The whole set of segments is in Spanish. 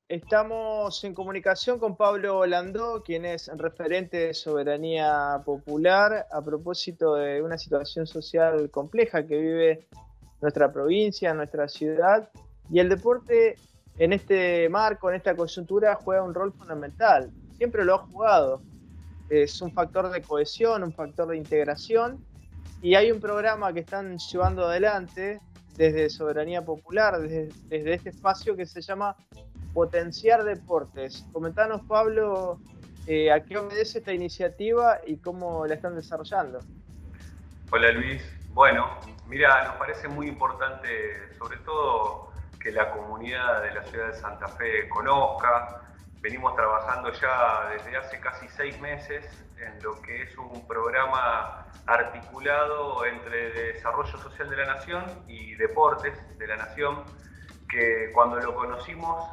Estamos en comunicación con Pablo Landó, quien es referente de Soberanía Popular, a propósito de una situación social compleja que vive nuestra provincia, nuestra ciudad, y el deporte en este marco, en esta coyuntura, juega un rol fundamental. Siempre lo ha jugado. Es un factor de cohesión, un factor de integración, y hay un programa que están llevando adelante desde Soberanía Popular, desde este espacio que se llama Potenciar Deportes. Comentanos, Pablo, a qué obedece esta iniciativa y cómo la están desarrollando. Hola Luis, bueno, mira, nos parece muy importante, sobre todo, que la comunidad de la ciudad de Santa Fe conozca. Venimos trabajando ya desde hace casi 6 meses en lo que es un programa articulado entre Desarrollo Social de la Nación y Deportes de la Nación, que cuando lo conocimos,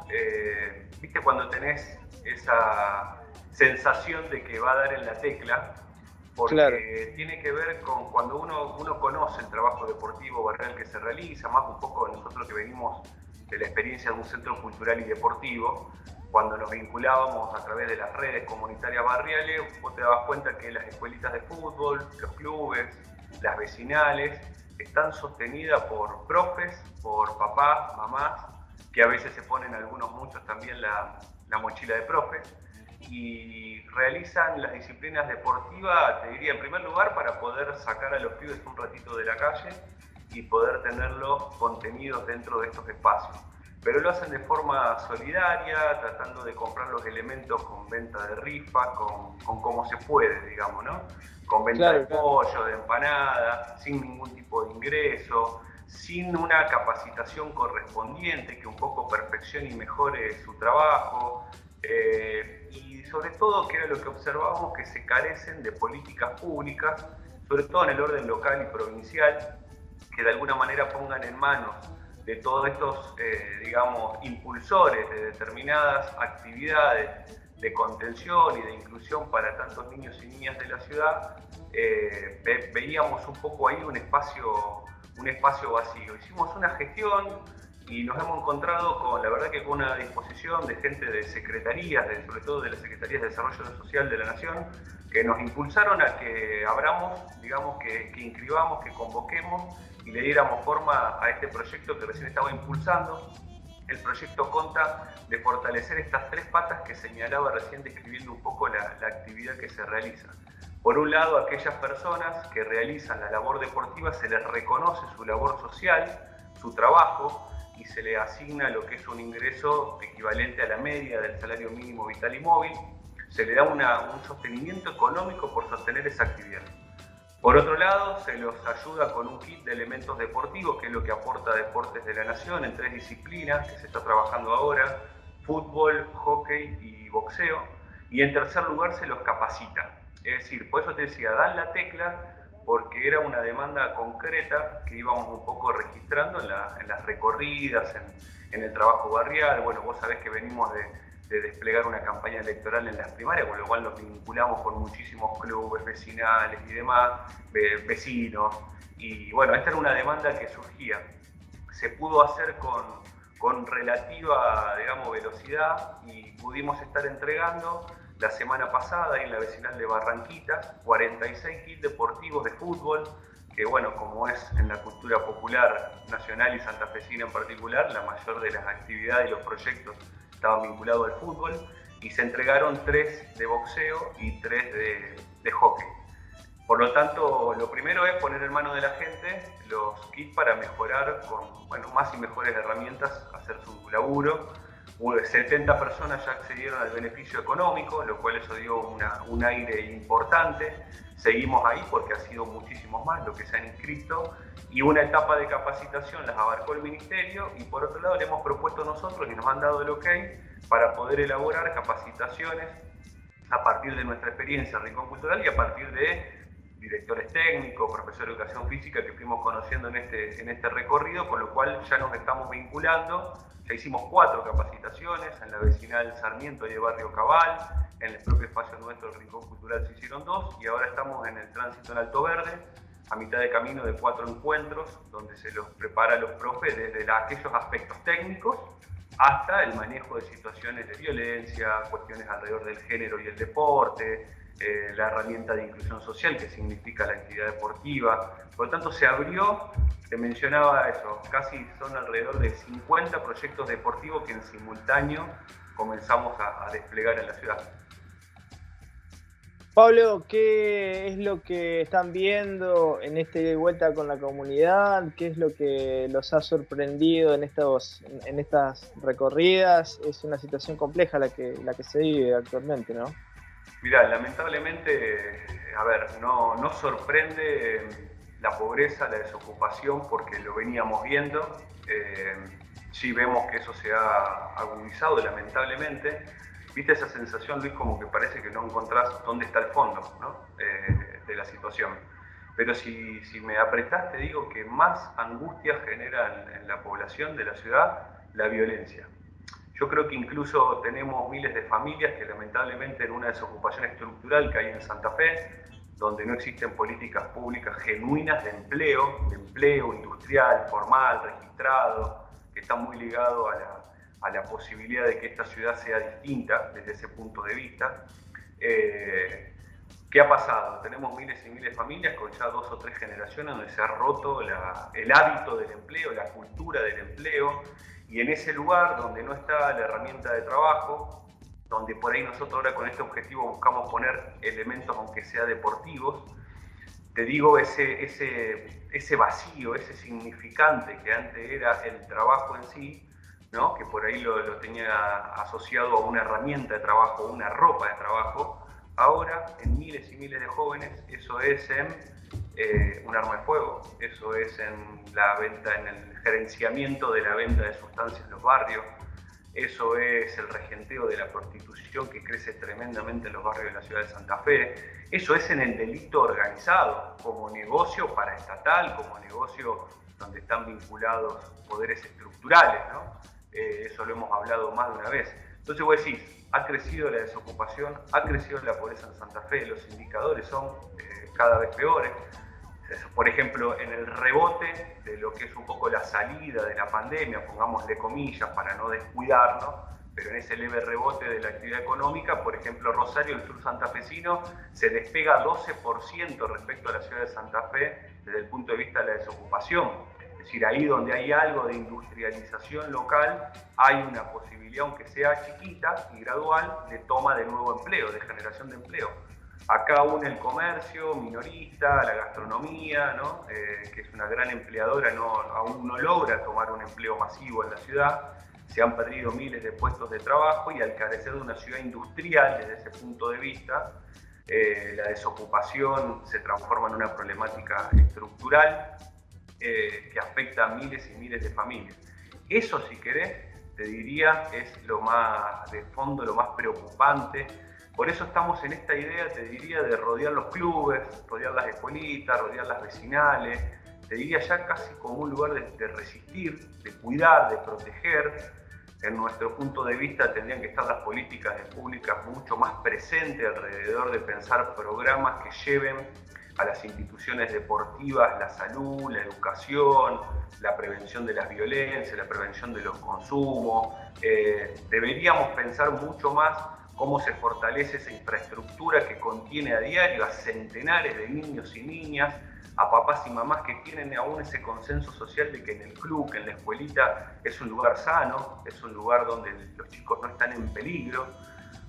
viste cuando tenés esa sensación de que va a dar en la tecla, Claro, porque tiene que ver con cuando uno conoce el trabajo deportivo barrial que se realiza, más un poco nosotros que venimos de la experiencia de un centro cultural y deportivo, cuando nos vinculábamos a través de las redes comunitarias barriales, vos te dabas cuenta que las escuelitas de fútbol, los clubes, las vecinales, están sostenidas por profes, por papás, mamás, que a veces se ponen algunos, muchos también la mochila de profes, y realizan las disciplinas deportivas, te diría, en primer lugar, para poder sacar a los pibes un ratito de la calle y poder tenerlos contenidos dentro de estos espacios. Pero lo hacen de forma solidaria, tratando de comprar los elementos con venta de rifa, con cómo se puede, digamos, ¿no? Con venta de claro, claro. pollo, de empanada, sin ningún tipo de ingreso, sin una capacitación correspondiente que un poco perfeccione y mejore su trabajo. Y sobre todo, que era lo que observábamos, que se carecen de políticas públicas, sobre todo en el orden local y provincial, que de alguna manera pongan en manos de todos estos, digamos, impulsores de determinadas actividades de contención y de inclusión para tantos niños y niñas de la ciudad, veíamos un poco ahí un espacio vacío. Hicimos una gestión y nos hemos encontrado con, la verdad que con una disposición de gente de secretarías, sobre todo de las Secretarías de Desarrollo Social de la Nación, que nos impulsaron a que abramos, digamos, que inscribamos, que convoquemos y le diéramos forma a este proyecto que recién estaba impulsando. El proyecto conta de fortalecer estas 3 patas que señalaba recién, describiendo un poco la actividad que se realiza. Por un lado, aquellas personas que realizan la labor deportiva se les reconoce su labor social, su trabajo, y se le asigna lo que es un ingreso equivalente a la media del salario mínimo vital y móvil. Se le da un sostenimiento económico por sostener esa actividad. Por otro lado, se los ayuda con un kit de elementos deportivos, que es lo que aporta Deportes de la Nación en 3 disciplinas que se está trabajando ahora: fútbol, hockey y boxeo. Y en tercer lugar, se los capacita. Es decir, por eso te decía, dan la tecla, porque era una demanda concreta que íbamos un poco registrando en las recorridas, en el trabajo barrial. Bueno, vos sabés que venimos de desplegar una campaña electoral en las primarias, con lo cual nos vinculamos con muchísimos clubes vecinales y demás, vecinos. Y bueno, esta era una demanda que surgía. Se pudo hacer con relativa, digamos, velocidad, y pudimos estar entregando la semana pasada en la vecinal de Barranquitas 46 kits deportivos de fútbol, que bueno, como es en la cultura popular nacional y santafesina en particular, la mayor de las actividades y los proyectos estaban vinculados al fútbol, y se entregaron 3 de boxeo y 3 de hockey. Por lo tanto, lo primero es poner en manos de la gente los kits para mejorar con, bueno, más y mejores herramientas, hacer su laburo. 70 personas ya accedieron al beneficio económico, lo cual eso dio un aire importante. Seguimos ahí porque ha sido muchísimos más los que se han inscrito, y una etapa de capacitación las abarcó el Ministerio, y por otro lado le hemos propuesto nosotros y nos han dado el ok para poder elaborar capacitaciones a partir de nuestra experiencia en Rincón Cultural y a partir de directores técnicos, profesores de educación física que fuimos conociendo en este recorrido, con lo cual ya nos estamos vinculando. Ya hicimos 4 capacitaciones, en la vecinal Sarmiento y el barrio Cabal, en el propio espacio nuestro, el Rincón Cultural, se hicieron 2, y ahora estamos en el tránsito en Alto Verde, a mitad de camino de 4 encuentros, donde se los prepara a los profes desde aquellos aspectos técnicos hasta el manejo de situaciones de violencia, cuestiones alrededor del género y el deporte, la herramienta de inclusión social que significa la actividad deportiva. Por lo tanto, se abrió, te mencionaba eso, casi son alrededor de 50 proyectos deportivos que en simultáneo comenzamos a desplegar en la ciudad. Pablo, ¿qué es lo que están viendo en ida y vuelta con la comunidad? ¿Qué es lo que los ha sorprendido en estas recorridas? Es una situación compleja la que se vive actualmente, ¿no? Mirá, lamentablemente, a ver, no sorprende la pobreza, la desocupación, porque lo veníamos viendo. Sí vemos que eso se ha agudizado, lamentablemente. ¿Viste esa sensación, Luis, como que parece que no encontrás dónde está el fondo, ¿no? De la situación? Pero si me apretás, te digo que más angustia genera en la población de la ciudad la violencia. Yo creo que incluso tenemos miles de familias que lamentablemente en una desocupación estructural que hay en Santa Fe, donde no existen políticas públicas genuinas de empleo industrial, formal, registrado, que está muy ligado a la posibilidad de que esta ciudad sea distinta desde ese punto de vista. ¿Qué ha pasado? Tenemos miles y miles de familias con ya 2 o 3 generaciones donde se ha roto el hábito del empleo, la cultura del empleo, y en ese lugar donde no está la herramienta de trabajo, donde por ahí nosotros ahora con este objetivo buscamos poner elementos aunque sea deportivos, te digo, ese vacío, ese significante que antes era el trabajo en sí, ¿no? Que por ahí lo tenía asociado a una herramienta de trabajo, una ropa de trabajo, ahora en miles y miles de jóvenes eso es en un arma de fuego, eso es en la venta, en el gerenciamiento de la venta de sustancias en los barrios, eso es el regenteo de la prostitución que crece tremendamente en los barrios de la ciudad de Santa Fe, eso es en el delito organizado, como negocio paraestatal, como negocio donde están vinculados poderes estructurales, ¿no? Eso lo hemos hablado más de una vez. Entonces vos decís, ha crecido la desocupación, ha crecido la pobreza en Santa Fe, los indicadores son cada vez peores. Por ejemplo, en el rebote de lo que es un poco la salida de la pandemia, pongámosle comillas para no descuidarnos, pero en ese leve rebote de la actividad económica, por ejemplo, Rosario, el sur santafesino, se despega 12% respecto a la ciudad de Santa Fe desde el punto de vista de la desocupación. Es decir, ahí donde hay algo de industrialización local, hay una posibilidad, aunque sea chiquita y gradual, de toma de nuevo empleo, de generación de empleo. Acá une el comercio minorista, la gastronomía, ¿no? Que es una gran empleadora, aún no logra tomar un empleo masivo en la ciudad. Se han perdido miles de puestos de trabajo y al carecer de una ciudad industrial desde ese punto de vista, la desocupación se transforma en una problemática estructural que afecta a miles y miles de familias. Eso, si querés, te diría, es lo más de fondo, lo más preocupante. Por eso estamos en esta idea, te diría, de rodear los clubes, rodear las escuelitas, rodear las vecinales, te diría ya casi como un lugar de resistir, de cuidar, de proteger. En nuestro punto de vista tendrían que estar las políticas públicas mucho más presentes alrededor de pensar programas que lleven a las instituciones deportivas la salud, la educación, la prevención de las violencias, la prevención de los consumos. Deberíamos pensar mucho más cómo se fortalece esa infraestructura que contiene a diario a centenares de niños y niñas, a papás y mamás que tienen aún ese consenso social de que en el club, que en la escuelita es un lugar sano, es un lugar donde los chicos no están en peligro.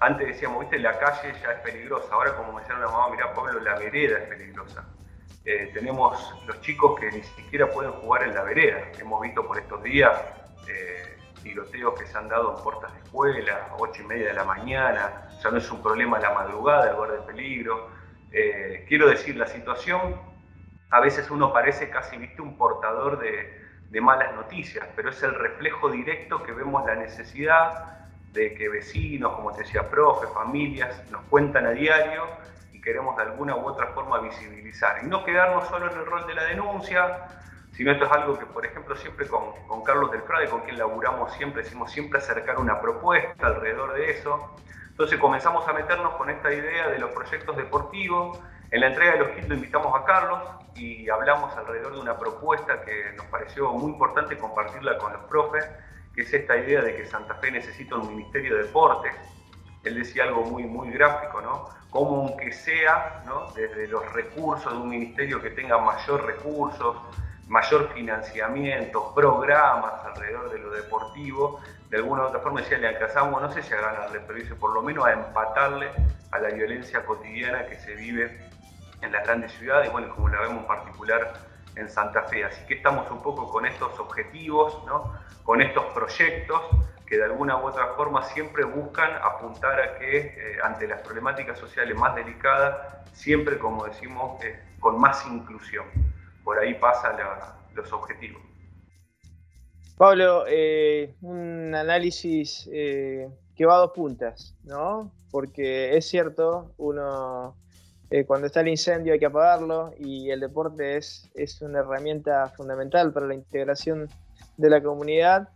Antes decíamos, viste, la calle ya es peligrosa, ahora como me decía una mamá, mirá Pablo, la vereda es peligrosa. Tenemos los chicos que ni siquiera pueden jugar en la vereda. Hemos visto por estos días tiroteos que se han dado en puertas de escuela, 8:30 de la mañana, ya no es un problema la madrugada, el lugar de peligro. Quiero decir, la situación, a veces uno parece casi, viste, un portador de malas noticias, pero es el reflejo directo que vemos la necesidad de que vecinos, como te decía, profes, familias, nos cuentan a diario y queremos de alguna u otra forma visibilizar. Y no quedarnos solo en el rol de la denuncia, sino esto es algo que, por ejemplo, siempre con Carlos del Frade, con quien laburamos siempre, decimos siempre acercar una propuesta alrededor de eso. Entonces comenzamos a meternos con esta idea de los proyectos deportivos. En la entrega de los kits lo invitamos a Carlos y hablamos alrededor de una propuesta que nos pareció muy importante compartirla con los profes, que es esta idea de que Santa Fe necesita un Ministerio de Deportes. Él decía algo muy gráfico, ¿no? Como aunque sea, ¿no?, desde los recursos de un ministerio que tenga mayor recursos, mayor financiamiento, programas alrededor de lo deportivo, de alguna u otra forma decía, le alcanzamos, no sé si a ganarle, pero dice, por lo menos a empatarle a la violencia cotidiana que se vive en las grandes ciudades, y bueno, como la vemos en particular en Santa Fe. Así que estamos un poco con estos objetivos, ¿no?, con estos proyectos que de alguna u otra forma siempre buscan apuntar a que ante las problemáticas sociales más delicadas, siempre, como decimos, con más inclusión. Por ahí pasan los objetivos. Pablo, un análisis que va a dos puntas, ¿no? Porque es cierto, uno cuando está el incendio hay que apagarlo, y el deporte es una herramienta fundamental para la integración de la comunidad,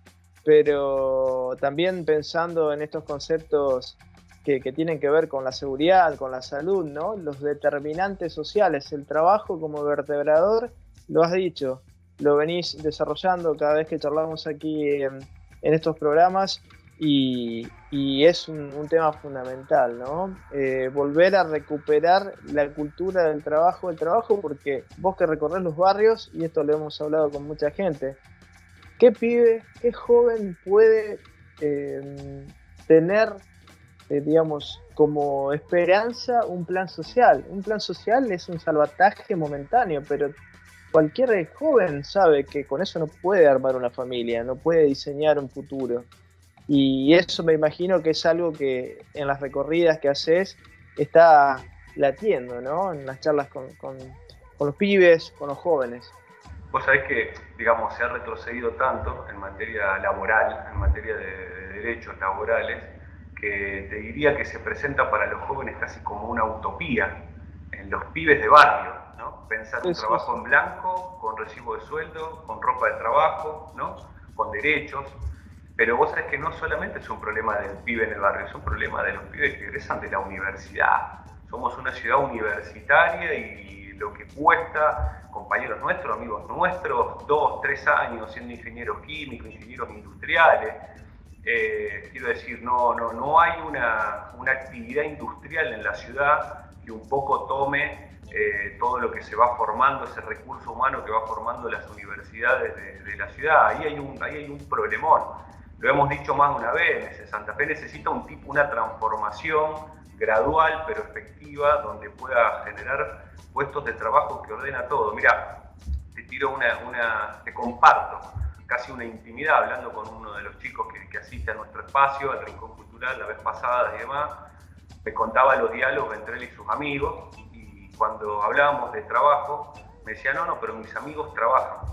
pero también pensando en estos conceptos que tienen que ver con la seguridad, con la salud, ¿no? Los determinantes sociales, el trabajo como vertebrador, lo has dicho, lo venís desarrollando cada vez que charlamos aquí en estos programas, y es un tema fundamental, ¿no? Volver a recuperar la cultura del trabajo, porque vos que recorres los barrios, y esto lo hemos hablado con mucha gente, ¿qué pibe, qué joven puede tener, digamos, como esperanza un plan social? Un plan social es un salvataje momentáneo, pero cualquier joven sabe que con eso no puede armar una familia, no puede diseñar un futuro. Y eso me imagino que es algo que en las recorridas que haces está latiendo, ¿no? En las charlas con los pibes, con los jóvenes. Vos sabés que, digamos, se ha retrocedido tanto en materia laboral, en materia de derechos laborales, que te diría que se presenta para los jóvenes casi como una utopía en los pibes de barrio, ¿no? Pensar un trabajo en blanco, con recibo de sueldo, con ropa de trabajo, ¿no?, con derechos. Pero vos sabés que no solamente es un problema del pibe en el barrio, es un problema de los pibes que egresan de la universidad. Somos una ciudad universitaria y lo que cuesta, compañeros nuestros, amigos nuestros, 2, 3 años siendo ingenieros químicos, ingenieros industriales. Quiero decir, no hay una actividad industrial en la ciudad que un poco tome todo lo que se va formando, ese recurso humano que va formando las universidades de la ciudad. Ahí hay un problemón. Lo hemos dicho más de una vez, Santa Fe necesita una transformación gradual pero efectiva, donde pueda generar puestos de trabajo que ordena todo. Mira, te tiro te comparto casi una intimidad, hablando con uno de los chicos que asiste a nuestro espacio, al Rincón Cultural, la vez pasada y demás. Me contaba los diálogos entre él y sus amigos, y cuando hablábamos de trabajo, me decía, no, pero mis amigos trabajan.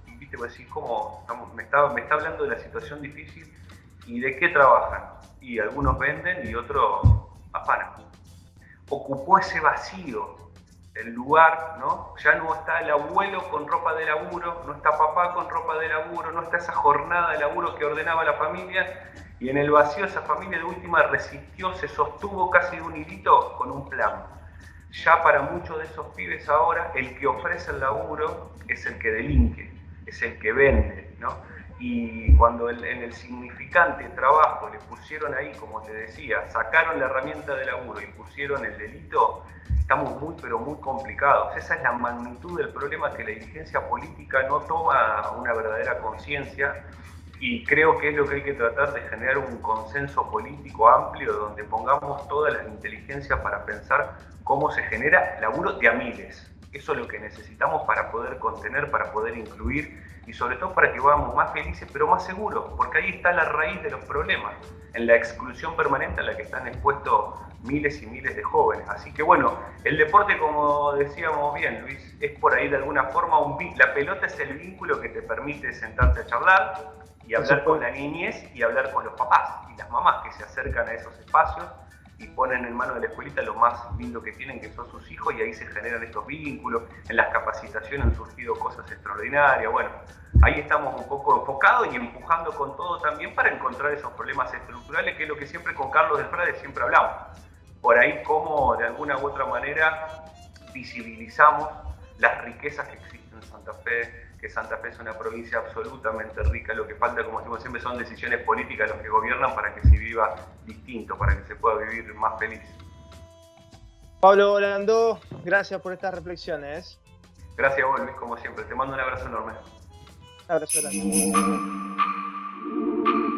Y viste, vos decís, ¿cómo? Me está hablando de la situación difícil, ¿y de qué trabajan? Y algunos venden y otros afanan. Ocupó ese vacío el lugar, ¿no? Ya no está el abuelo con ropa de laburo, no está papá con ropa de laburo, no está esa jornada de laburo que ordenaba la familia, y en el vacío esa familia de última resistió, se sostuvo casi de un hilito con un plan. Ya para muchos de esos pibes ahora, el que ofrece el laburo es el que delinque, es el que vende, ¿no? Y cuando en el significante trabajo le pusieron ahí, como te decía, sacaron la herramienta de laburo y pusieron el delito, estamos pero muy complicados. Esa es la magnitud del problema, que la dirigencia política no toma una verdadera conciencia, y creo que es lo que hay que tratar, de generar un consenso político amplio donde pongamos todas las inteligencias para pensar cómo se genera laburo de a miles. Eso es lo que necesitamos para poder contener, para poder incluir, y sobre todo para que vamos más felices pero más seguros, porque ahí está la raíz de los problemas, en la exclusión permanente a la que están expuestos miles y miles de jóvenes. Así que bueno, el deporte, como decíamos bien, Luis, es por ahí de alguna forma la pelota es el vínculo que te permite sentarte a charlar y hablar con la niñez y hablar con los papás y las mamás que se acercan a esos espacios y ponen en manos de la escuelita lo más lindo que tienen, que son sus hijos, y ahí se generan estos vínculos. En las capacitaciones han surgido cosas extraordinarias. Bueno, ahí estamos un poco enfocados y empujando con todo también para encontrar esos problemas estructurales, que es lo que siempre con Carlos del Frade siempre hablamos. Por ahí cómo de alguna u otra manera visibilizamos las riquezas que existen en Santa Fe, que Santa Fe es una provincia absolutamente rica. Lo que falta, como decimos siempre, son decisiones políticas los que gobiernan para que se viva distinto, para que se pueda vivir más feliz. Pablo Olandó, gracias por estas reflexiones. Gracias a vos, Luis, como siempre. Te mando un abrazo enorme. Un abrazo grande.